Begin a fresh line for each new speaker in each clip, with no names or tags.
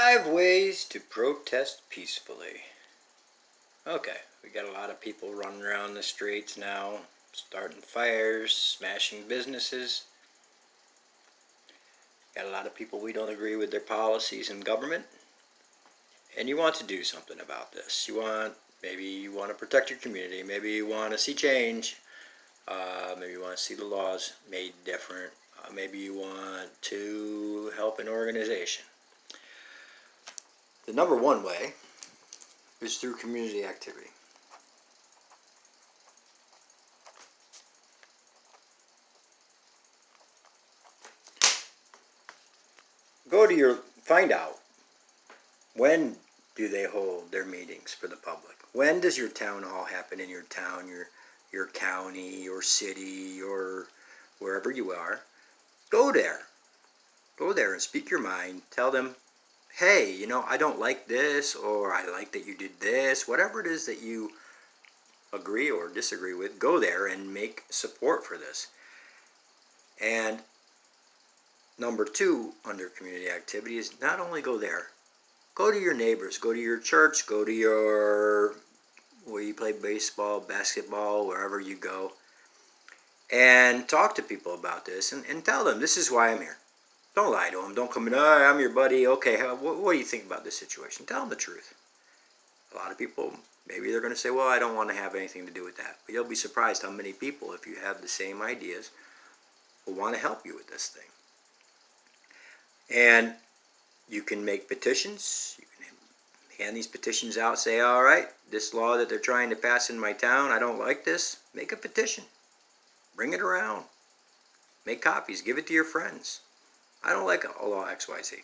5 ways to protest peacefully. Okay, we got a lot of people running around the streets now, starting fires, smashing businesses. Got a lot of people we don't agree with their policies in government. And you want to do something about this. Maybe you want to protect your community. Maybe you want to see change. Maybe you want to see the laws made different. Maybe you want to help an organization. The number one way is through community activity. Find out, when do they hold their meetings for the public? When does your town hall happen in your town, your county, your city, or wherever you are? Go there. Go there and speak your mind. Tell them, hey, I don't like this, or I like that you did this. Whatever it is that you agree or disagree with, go there and make support for this. And number 2 under community activity is not only go there, go to your neighbors, go to your church, go to where you play baseball, basketball, wherever you go, and talk to people about this and tell them, this is why I'm here. Don't lie to them. Don't come in, I'm your buddy. Okay, what do you think about this situation? Tell them the truth. A lot of people, maybe they're going to say, well, I don't want to have anything to do with that. But you'll be surprised how many people, if you have the same ideas, will want to help you with this thing. And you can make petitions. You can hand these petitions out, say, all right, this law that they're trying to pass in my town, I don't like this. Make a petition. Bring it around. Make copies. Give it to your friends. I don't like a law XYZ.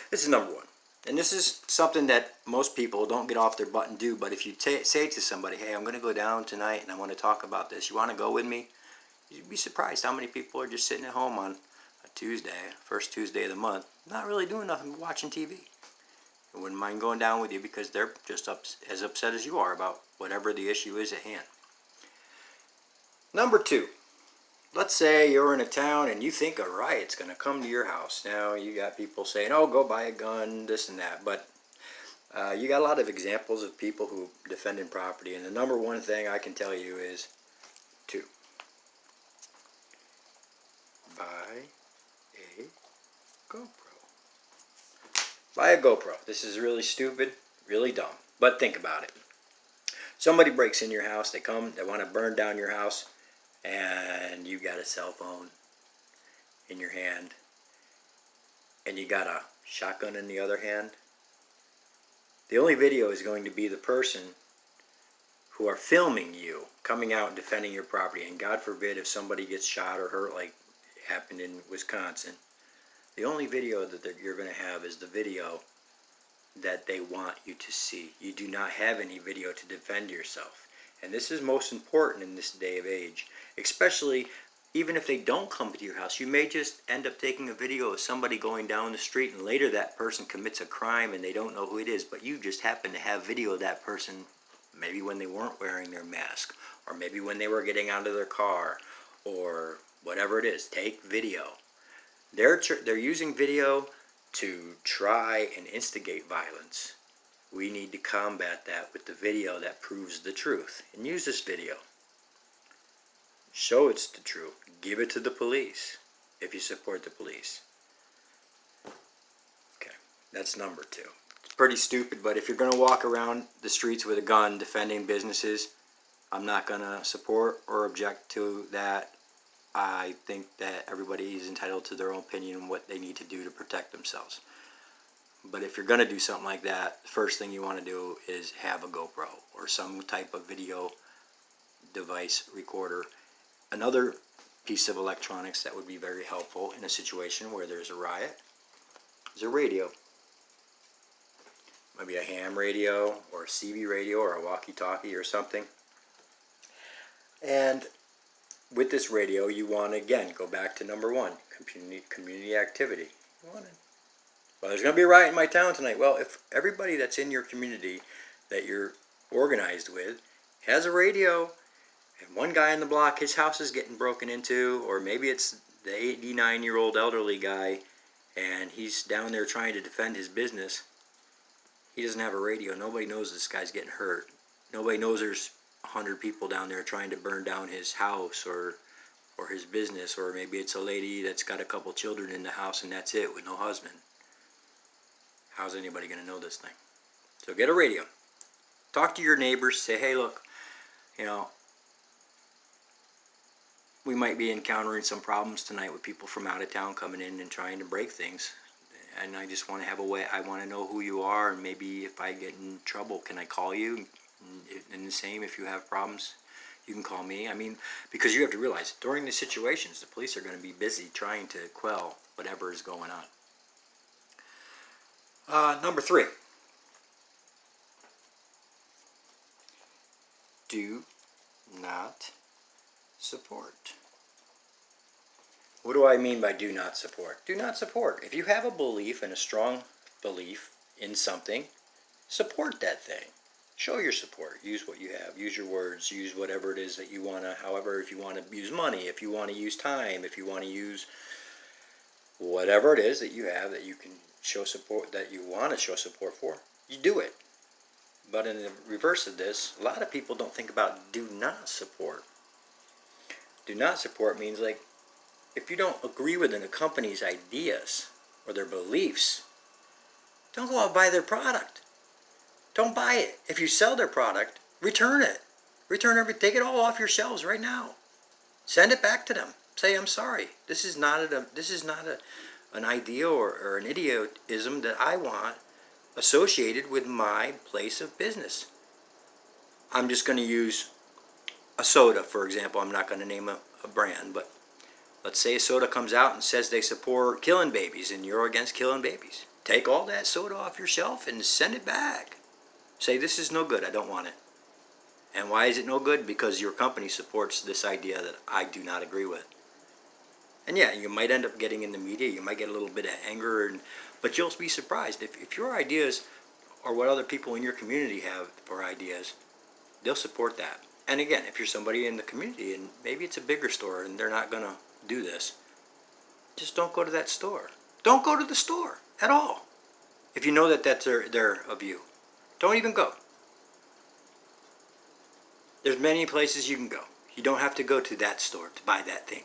This is number 1. And this is something that most people don't get off their butt and do, but if you say to somebody, hey, I'm going to go down tonight and I want to talk about this, you want to go with me? You'd be surprised how many people are just sitting at home on a Tuesday, first Tuesday of the month, not really doing nothing but watching TV. I wouldn't mind going down with you because they're just as upset as you are about whatever the issue is at hand. Number 2. Let's say you're in a town and you think a riot's going to come to your house. Now you got people saying, oh, go buy a gun, this and that. But you got a lot of examples of people who defended property. And the number 1 thing I can tell you is 2. Buy a GoPro. Buy a GoPro. This is really stupid, really dumb. But think about it. Somebody breaks in your house. They want to burn down your house. And you got a cell phone in your hand, and you got a shotgun in the other hand. The only video is going to be the person who are filming you coming out and defending your property. And God forbid if somebody gets shot or hurt like happened in Wisconsin, the only video that you're going to have is the video that they want you to see. You do not have any video to defend yourself. And this is most important in this day of age, especially even if they don't come to your house. You may just end up taking a video of somebody going down the street and later that person commits a crime and they don't know who it is, but you just happen to have video of that person maybe when they weren't wearing their mask, or maybe when they were getting out of their car, or whatever it is. Take video. They're using video to try and instigate violence. We need to combat that with the video that proves the truth. And use this video. Show it's the truth. Give it to the police if you support the police. Okay, that's number 2. It's pretty stupid, but if you're going to walk around the streets with a gun defending businesses, I'm not going to support or object to that. I think that everybody is entitled to their own opinion on what they need to do to protect themselves. But if you're going to do something like that, the first thing you want to do is have a GoPro or some type of video device recorder. Another piece of electronics that would be very helpful in a situation where there's a riot is a radio. Maybe a ham radio or a CB radio or a walkie-talkie or something. And with this radio, you want to, again, go back to number 1, community activity. Well, there's going to be a riot in my town tonight. Well, if everybody that's in your community that you're organized with has a radio, and one guy on the block, his house is getting broken into, or maybe it's the 89-year-old elderly guy, and he's down there trying to defend his business, He doesn't have a radio. Nobody knows this guy's getting hurt. Nobody knows there's 100 people down there trying to burn down his house or his business, or maybe it's a lady that's got a couple children in the house and that's it, with no husband. How's anybody going to know this thing? So get a radio. Talk to your neighbors. Say, hey, look, you know, we might be encountering some problems tonight with people from out of town coming in and trying to break things. And I just want to have a way, I want to know who you are, and maybe if I get in trouble, can I call you? And the same, if you have problems, you can call me. I mean, because you have to realize, during the situations, the police are going to be busy trying to quell whatever is going on. Number 3. Do not support. What do I mean by do not support? Do not support. If you have a belief and a strong belief in something, support that thing. Show your support. Use what you have. Use your words. Use whatever it is that you want to, however, if you want to use money, if you want to use time, if you want to use whatever it is that you have that you can show support, that you want to show support for, you do it. But in the reverse of this, a lot of people don't think about do not support. Do not support means, like, if you don't agree with a company's ideas or their beliefs, don't go out and buy their product. Don't buy it. If you sell their product, return it. Take it all off your shelves right now. Send it back to them. Say, I'm sorry. This is not an idea or an idiotism that I want associated with my place of business. I'm just going to use a soda, for example. I'm not going to name a brand, but let's say a soda comes out and says they support killing babies, and you're against killing babies. Take all that soda off your shelf and send it back. Say, this is no good, I don't want it. And why is it no good? Because your company supports this idea that I do not agree with. And yeah, you might end up getting in the media, you might get a little bit of anger, but you'll be surprised. If your ideas or what other people in your community have for ideas, they'll support that. And again, if you're somebody in the community and maybe it's a bigger store and they're not going to do this, just don't go to that store. Don't go to the store at all. If you know that that's their view, don't even go. There's many places you can go. You don't have to go to that store to buy that thing.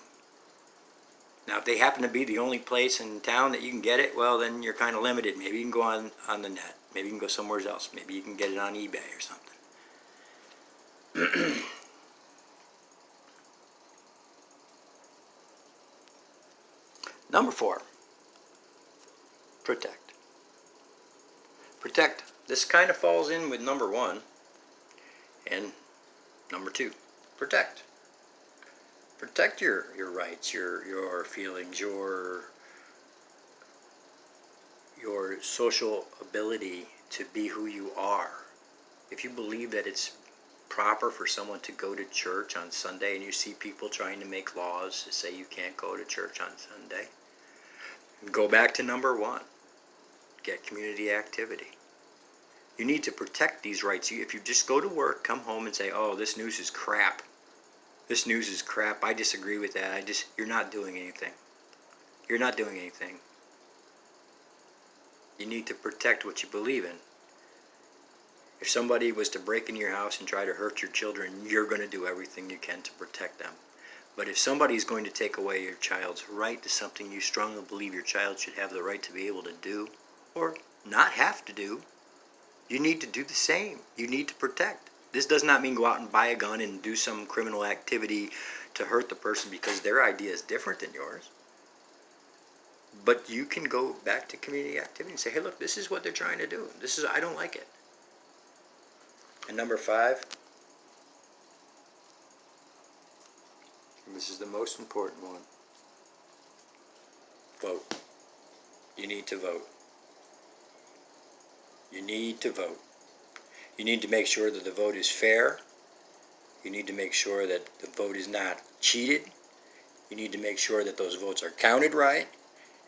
Now, if they happen to be the only place in town that you can get it, well, then you're kind of limited. Maybe you can go on the net. Maybe you can go somewhere else. Maybe you can get it on eBay or something. Number 4, protect. Protect. This kind of falls in with number 1 and number 2. Protect. Protect your rights, your feelings, your social ability to be who you are. If you believe that it's proper for someone to go to church on Sunday and you see people trying to make laws to say you can't go to church on Sunday, go back to number 1. Get community activity. You need to protect these rights. If you just go to work, come home and say, oh, this news is crap. This news is crap. I disagree with that. You're not doing anything. You're not doing anything. You need to protect what you believe in. If somebody was to break into your house and try to hurt your children, you're going to do everything you can to protect them. But if somebody's going to take away your child's right to something you strongly believe your child should have the right to be able to do, or not have to do, you need to do the same. You need to protect. This does not mean go out and buy a gun and do some criminal activity to hurt the person because their idea is different than yours. But you can go back to community activity and say, hey, look, this is what they're trying to do. I don't like it. And number 5, and this is the most important one, vote. You need to vote. You need to vote. You need to make sure that the vote is fair. You need to make sure that the vote is not cheated. You need to make sure that those votes are counted right.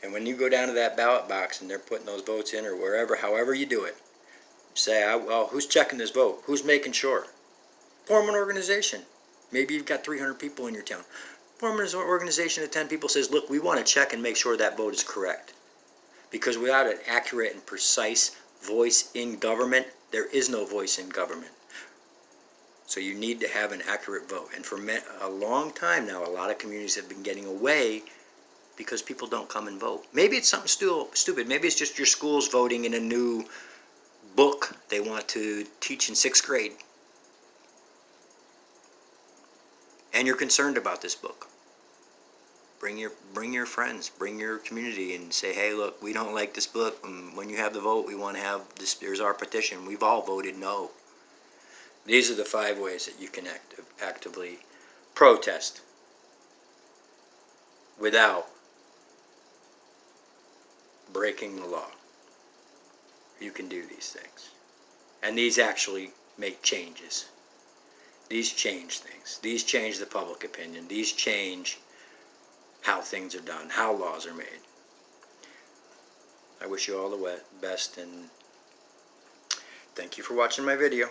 And when you go down to that ballot box and they're putting those votes in or wherever, however you do it, say, well, who's checking this vote? Who's making sure? Form an organization. Maybe you've got 300 people in your town. Form an organization of 10 people says, look, we want to check and make sure that vote is correct. Because without an accurate and precise voice in government, there is no voice in government. So you need to have an accurate vote. And for a long time now, a lot of communities have been getting away because people don't come and vote. Maybe it's something stupid. Maybe it's just your school's voting in a new book they want to teach in 6th grade. And you're concerned about this book. Bring your friends, bring your community, and say, hey, look, we don't like this book. When you have the vote, we want to have this. Here's our petition. We've all voted no. These are the 5 ways that you can actively protest without breaking the law. You can do these things. And these actually make changes. These change things. These change the public opinion. These change how things are done, how laws are made. I wish you all the best, and thank you for watching my video.